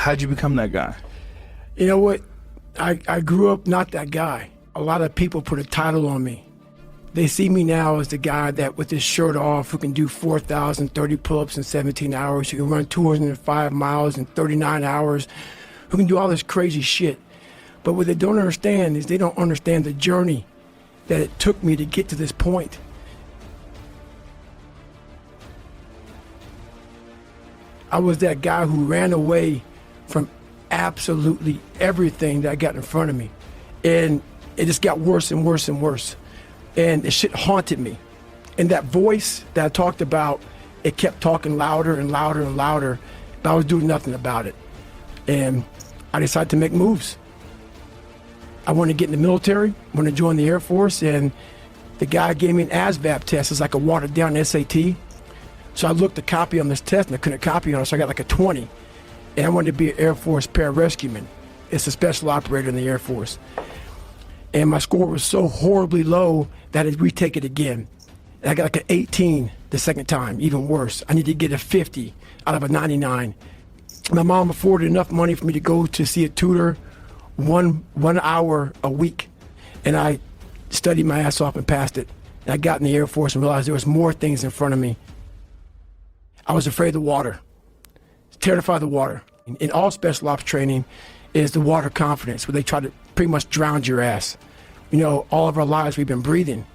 How'd you become that guy? You know what? I grew up not that guy. A lot of people put a title on me. They see me now as the guy that with his shirt off, who can do 4,030 pull-ups in 17 hours, who can run 205 miles in 39 hours, who can do all this crazy shit. But what they don't understand is they don't understand the journey that it took me to get to this point. I was that guy who ran away from absolutely everything that I got in front of me. And it just got worse and worse and worse. And the shit haunted me. And that voice that I talked about, it kept talking louder and louder and louder, but I was doing nothing about it. And I decided to make moves. I wanted to get in the military, wanted to join the Air Force, and the guy gave me an ASVAB test. It's like a watered down SAT. So I looked to copy on this test and I couldn't copy on it, so I got like a 20. And I wanted to be an Air Force pararescueman. It's a special operator in the Air Force. And my score was so horribly low that I had to retake it again. And I got like an 18 the second time, even worse. I needed to get a 50 out of a 99. My mom afforded enough money for me to go to see a tutor one hour a week. And I studied my ass off and passed it. And I got in the Air Force and realized there was more things in front of me. I was afraid of the water, terrified of the water. In all special ops training is the water confidence, where they try to pretty much drown your ass. You know, all of our lives we've been breathing,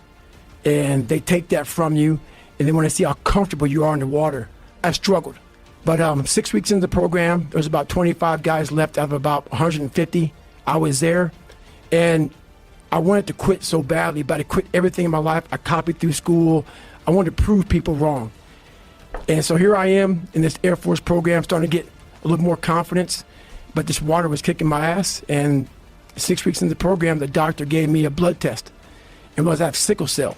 and they take that from you, and they want to see how comfortable you are in the water. I struggled, but 6 weeks into the program, there was about 25 guys left out of about 150. I was there, and I wanted to quit so badly, but I quit everything in my life. I copied through school. I wanted to prove people wrong. And so here I am in this Air Force program, starting to get a little more confidence, but this water was kicking my ass. And 6 weeks into the program, the doctor gave me a blood test and realized I have sickle cell.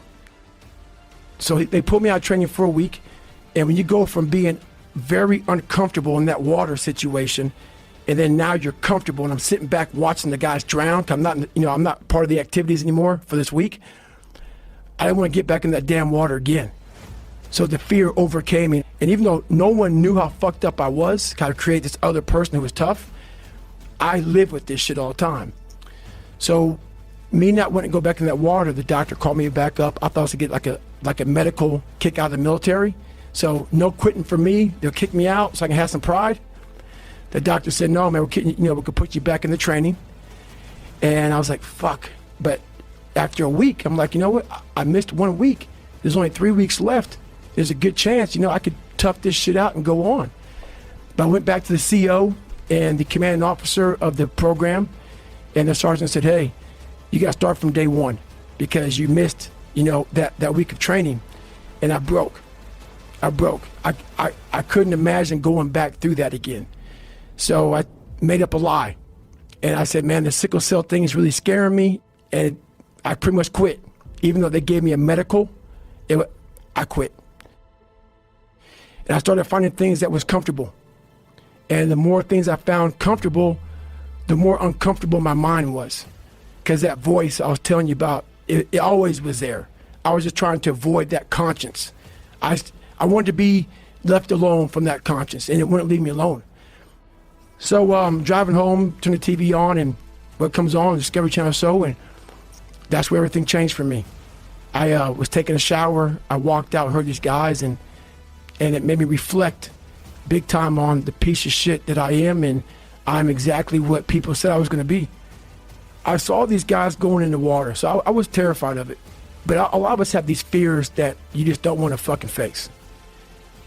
So they put me out of training for a week. And when you go from being very uncomfortable in that water situation, and then now you're comfortable, and I'm sitting back watching the guys drown, I'm not part of the activities anymore for this week. I didn't want to get back in that damn water again. So the fear overcame me. And even though no one knew how fucked up I was, kind of create this other person who was tough, I live with this shit all the time. So me not wanting to go back in that water, the doctor called me back up. I thought I was going to get like a medical kick out of the military. So no quitting for me. They'll kick me out so I can have some pride. The doctor said, no, man, we could put you back in the training. And I was like, fuck. But after a week, I'm like, you know what? I missed 1 week. There's only 3 weeks left. There's a good chance, I could tough this shit out and go on. But I went back to the CO and the commanding officer of the program, and the sergeant said, hey, you got to start from day one because you missed, that week of training. And I broke. I couldn't imagine going back through that again. So I made up a lie. And I said, man, the sickle cell thing is really scaring me. And I pretty much quit. Even though they gave me a medical, I quit. And I started finding things that was comfortable. And the more things I found comfortable, the more uncomfortable my mind was. Because that voice I was telling you about, it always was there. I was just trying to avoid that conscience. I wanted to be left alone from that conscience, and it wouldn't leave me alone. So I'm driving home, turn the TV on, and what comes on, Discovery Channel show, and that's where everything changed for me. I was taking a shower, I walked out, heard these guys, and it made me reflect big time on the piece of shit that I am, and I'm exactly what people said I was going to be. I saw these guys going in the water, so I was terrified of it. But a lot of us have these fears that you just don't want to fucking face.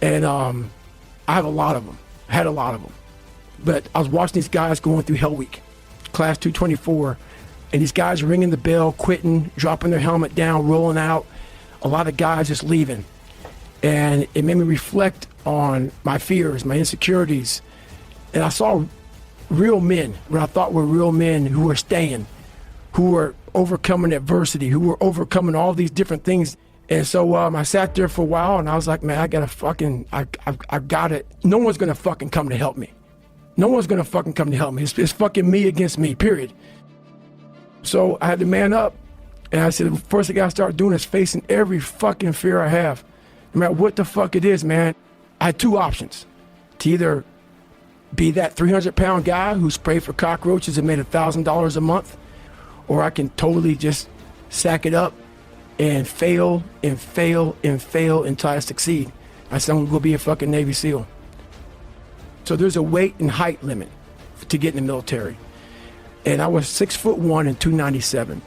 And I have a lot of them. I had a lot of them. But I was watching these guys going through Hell Week, Class 224, and these guys ringing the bell, quitting, dropping their helmet down, rolling out. A lot of guys just leaving. And it made me reflect on my fears, my insecurities. And I saw real men, what I thought were real men who were staying, who were overcoming adversity, who were overcoming all these different things. And so I sat there for a while and I was like, man, I got it. No one's gonna fucking come to help me. No one's gonna fucking come to help me. It's fucking me against me, period. So I had to man up. And I said, the first thing I gotta start doing is facing every fucking fear I have. No matter what the fuck it is, man. I had two options. To either be that 300-pound guy who sprayed for cockroaches and made $1,000 a month, or I can totally just sack it up and fail and fail and fail until I succeed. I said, I'm gonna go be a fucking Navy SEAL. So there's a weight and height limit to get in the military. And I was 6'1" and 297.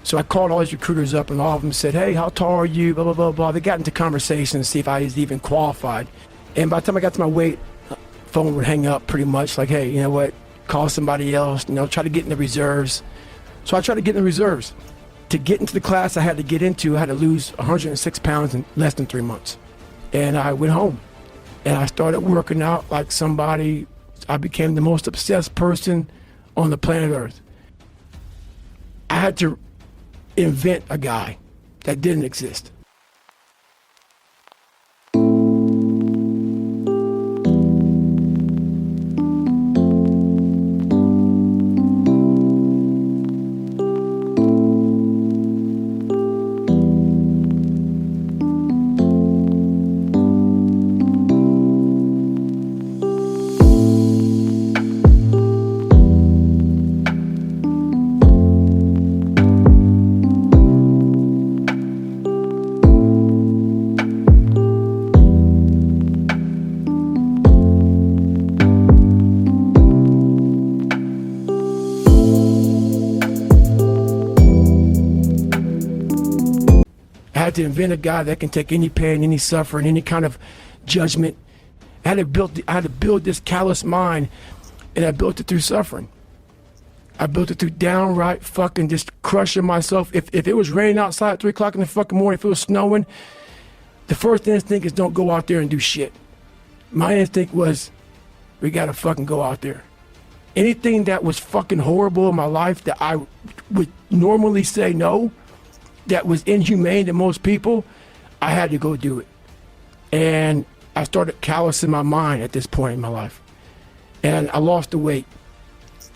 So I called all these recruiters up and all of them said, hey, how tall are you, blah, blah, blah, blah. They got into conversation to see if I was even qualified. And by the time I got to my weight, phone would hang up pretty much like, hey, you know what, call somebody else, try to get in the reserves. So I tried to get in the reserves. To get into the class I had to get into, I had to lose 106 pounds in less than 3 months. And I went home and I started working out like somebody. I became the most obsessed person on the planet Earth. I had to invent a guy that didn't exist. I had to invent a guy that can take any pain, any suffering, any kind of judgment. I had to build this callous mind, and I built it through suffering. I built it through downright fucking just crushing myself. If it was raining outside at 3 o'clock in the fucking morning, if it was snowing, the first instinct is don't go out there and do shit. My instinct was, we gotta fucking go out there. Anything that was fucking horrible in my life that I would normally say no, that was inhumane to most people, I had to go do it. And I started callousing my mind at this point in my life. And I lost the weight.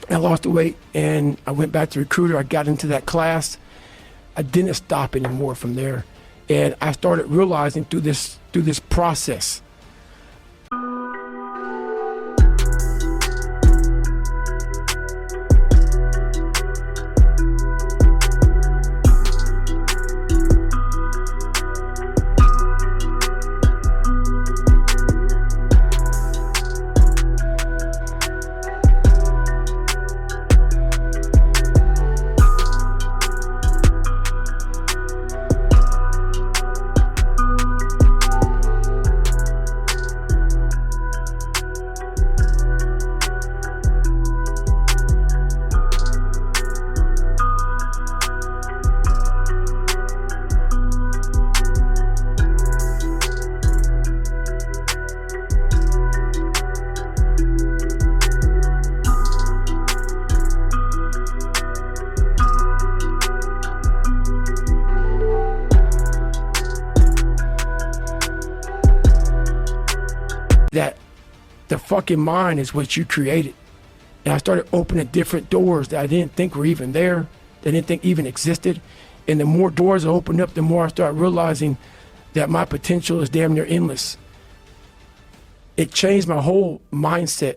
And I went back to recruiter. I got into that class. I didn't stop anymore from there. And I started realizing through this process, that the fucking mind is what you created. And I started opening different doors that I didn't think were even there, that I didn't think even existed. And the more doors I opened up, the more I started realizing that my potential is damn near endless. It changed my whole mindset.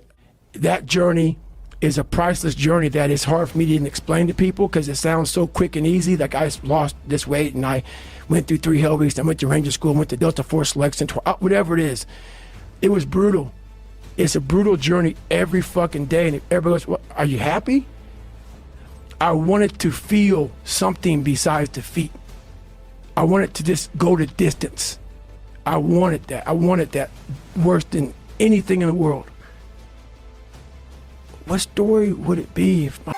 That journey is a priceless journey that is hard for me to even explain to people because it sounds so quick and easy. Like I lost this weight and I went through 3 hell weeks. I went to Ranger School, went to Delta Force Selection, whatever it is. It was brutal. It's a brutal journey every fucking day. And everybody goes, well, are you happy? I wanted to feel something besides defeat. I wanted to just go the distance. I wanted that. I wanted that worse than anything in the world. What story would it be if my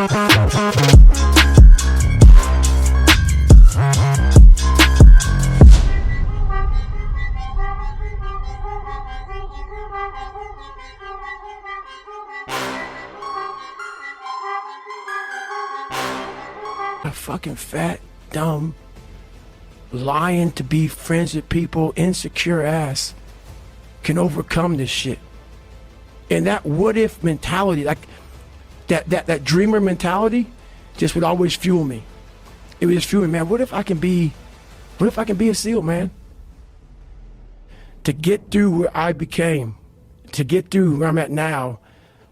A fucking fat, dumb, lying to be friends with people, insecure ass can overcome this shit. And that what if mentality, like that dreamer mentality, just would always fuel me. It would just fuel me, man. What if I can be a SEAL, man? To get through where I became, to get through where I'm at now,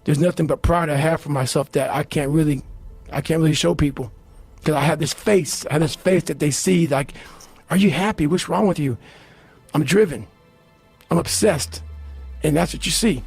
there's nothing but pride I have for myself that I can't really show people. Because I have this face that they see, like, are you happy? What's wrong with you? I'm driven. I'm obsessed. And that's what you see.